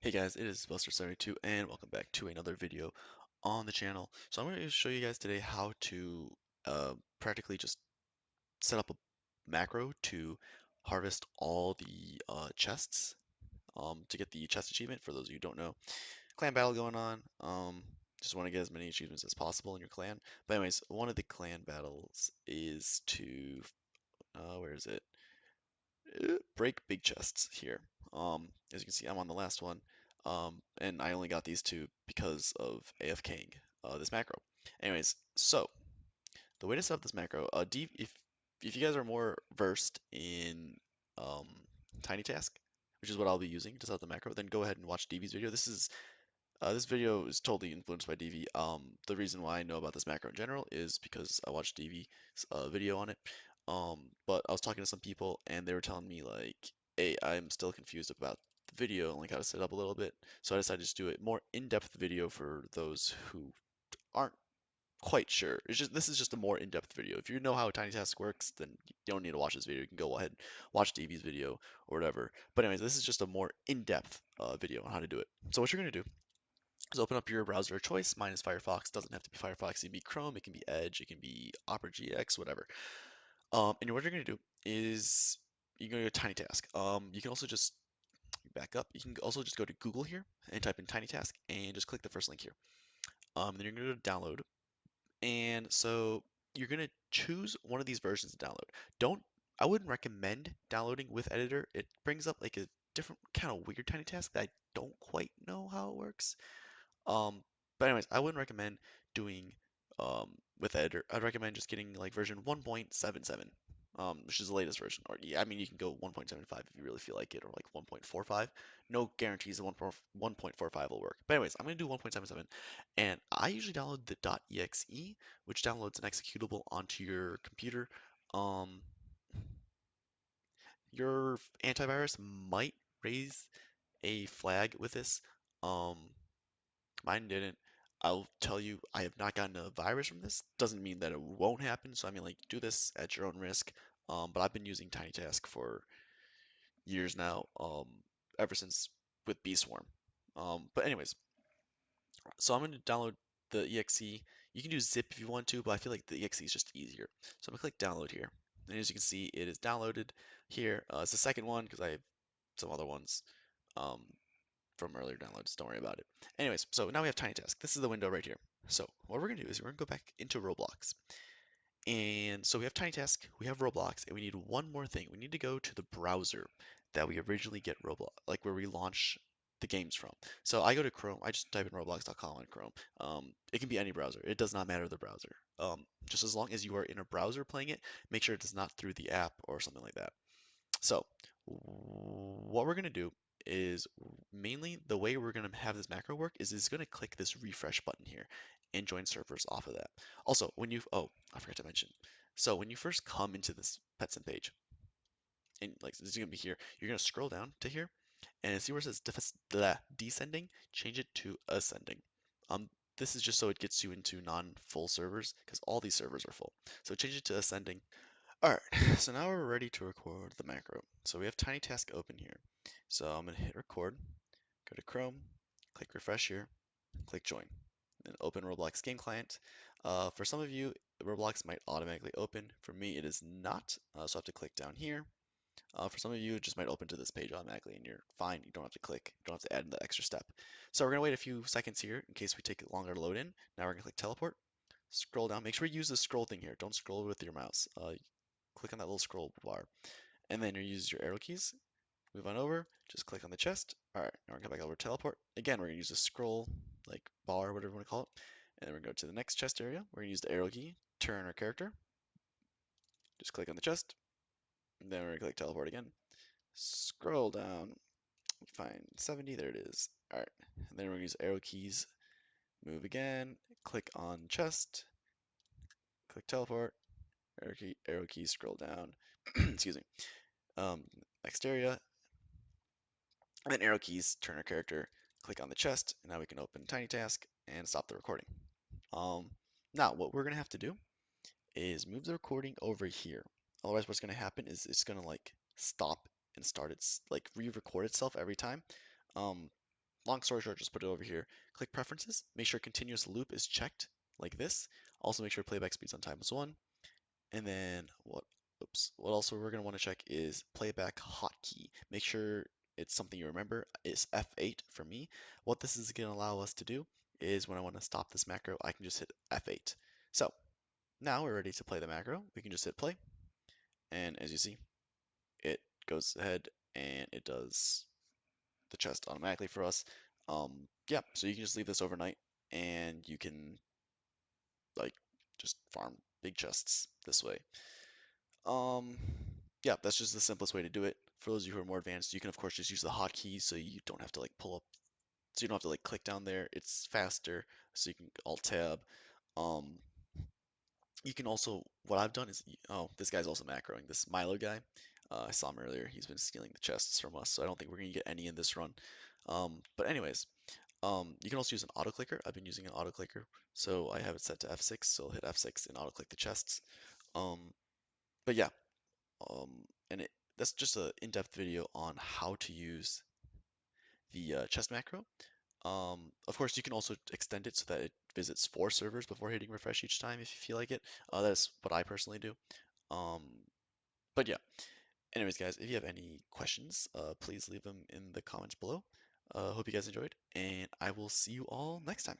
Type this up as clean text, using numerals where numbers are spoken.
Hey guys, it is Buster72 and welcome back to another video on the channel. So I'm going to show you guys today how to practically just set up a macro to harvest all the chests to get the chest achievement. For those of you who don't know, clan battle going on. Just want to get as many achievements as possible in your clan. But anyways, one of the clan battles is to where is it? Break big chests here. As you can see, I'm on the last one, and I only got these two because of AFKing this macro. Anyways, so the way to set up this macro, if you guys are more versed in um, TinyTask, which is what I'll be using to set up the macro, then go ahead and watch DV's video. This video is totally influenced by DV. The reason why I know about this macro in general is because I watched DV's video on it. But I was talking to some people and they were telling me like, hey, I'm still confused about the video and like how to set it up a little bit. So I decided to just do a more in-depth video for those who aren't quite sure. This is just a more in-depth video. If you know how TinyTask works, then you don't need to watch this video. You can go ahead and watch DV's video or whatever. But anyways, this is just a more in-depth video on how to do it. So what you're gonna do is open up your browser of choice. Mine is Firefox. Doesn't have to be Firefox. It can be Chrome. It can be Edge. It can be Opera GX. Whatever. And what you're gonna do is you're gonna go to TinyTask. You can also just back up. You can also just go to Google here and type in TinyTask and just click the first link here. Then you're gonna go to download. And so you're gonna choose one of these versions to download. Don't I wouldn't recommend downloading with editor. It brings up like a different kind of weird TinyTask that I don't quite know how it works. Um, but anyways, I wouldn't recommend doing with editor. I'd recommend just getting like version 1.77, which is the latest version. Or yeah, I mean you can go 1.75 if you really feel like it, or like 1.45. No guarantees that 1.45 will work. But anyways, I'm gonna do 1.77, and I usually download the .exe, which downloads an executable onto your computer. Um, your antivirus might raise a flag with this. Um, Mine didn't. I'll tell you, I have not gotten a virus from this. Doesn't mean that it won't happen. So I mean, like, do this at your own risk. But I've been using TinyTask for years now, ever since with BSwarm. But anyways, so I'm going to download the exe. You can do zip if you want to, but I feel like the exe is just easier. So I'm going to click download here. And as you can see, it is downloaded here. It's the second one because I have some other ones. Um, from earlier downloads. Don't worry about it. Anyways, so now we have TinyTask. This is the window right here. So what we're gonna do is we're gonna go back into Roblox. And so we have TinyTask, we have Roblox, and we need one more thing. We need to go to the browser that we originally get Roblox, like where we launch the games from. So I go to Chrome. I just type in roblox.com on Chrome. It can be any browser. It does not matter the browser. Just as long as you are in a browser playing it, make sure it's not through the app or something like that. So what we're going to do is mainly the way we're going to have this macro work is it's going to click this refresh button here and join servers off of that. Also, oh, I forgot to mention. So when you first come into this Petsim page, and like this is going to be here, you're going to scroll down to here and see where it says descending, change it to ascending. This is just so it gets you into non-full servers because all these servers are full. So change it to ascending. All right, so now we're ready to record the macro. So we have TinyTask open here. So I'm gonna hit record, go to Chrome, click refresh here, click join, then open Roblox game client. For some of you, Roblox might automatically open. For me, it is not, so I have to click down here. For some of you, it just might open to this page automatically and you're fine. You don't have to click, you don't have to add in the extra step. So we're gonna wait a few seconds here in case we take it longer to load in. Now we're gonna click teleport, scroll down, make sure you use the scroll thing here. Don't scroll with your mouse. Click on that little scroll bar, and then you use your arrow keys. Move on over, just click on the chest. All right, now we're gonna come back over to teleport. Again, we're gonna use the scroll, like bar, whatever you want to call it. And then we're gonna go to the next chest area. We're gonna use the arrow key, turn our character. Just click on the chest. And then we're gonna click teleport again. Scroll down, find 70, there it is. All right, and then we're gonna use arrow keys. Move again, click on chest, click teleport, arrow key, scroll down. Excuse me. Next area, and then arrow keys, turn our character, click on the chest, and now we can open TinyTask and stop the recording. Now, what we're going to have to do is move the recording over here. Otherwise, what's going to happen is it's going to like stop and start its like re-record itself every time. Um, long story short, just put it over here. Click preferences. Make sure continuous loop is checked like this. Also make sure playback speeds on time is 1. And then what also we're going to want to check is playback hotkey. Make sure it's something you remember. It's F8 for me. What this is going to allow us to do is when I want to stop this macro, I can just hit F8. So now we're ready to play the macro. We can just hit play. And as you see, it goes ahead and it does the chest automatically for us. Yeah, so you can just leave this overnight and you can like just farm big chests this way. Um, yeah, that's just the simplest way to do it. For those of you who are more advanced, you can of course just use the hotkeys so you don't have to like pull up, so you don't have to like click down there. It's faster, so you can alt tab. Um, you can also, what I've done is, oh, this guy's also macroing, this Milo guy. I saw him earlier. He's been stealing the chests from us, so I don't think we're gonna get any in this run. But anyways, you can also use an auto clicker. I've been using an auto clicker, so I have it set to F6, so I'll hit F6 and auto click the chests. Um, but yeah, um, and that's just an in-depth video on how to use the chest macro. Of course, you can also extend it so that it visits 4 servers before hitting refresh each time if you feel like it. That's what I personally do. Um, but yeah, anyways, guys, if you have any questions, please leave them in the comments below. Hope you guys enjoyed, and I will see you all next time.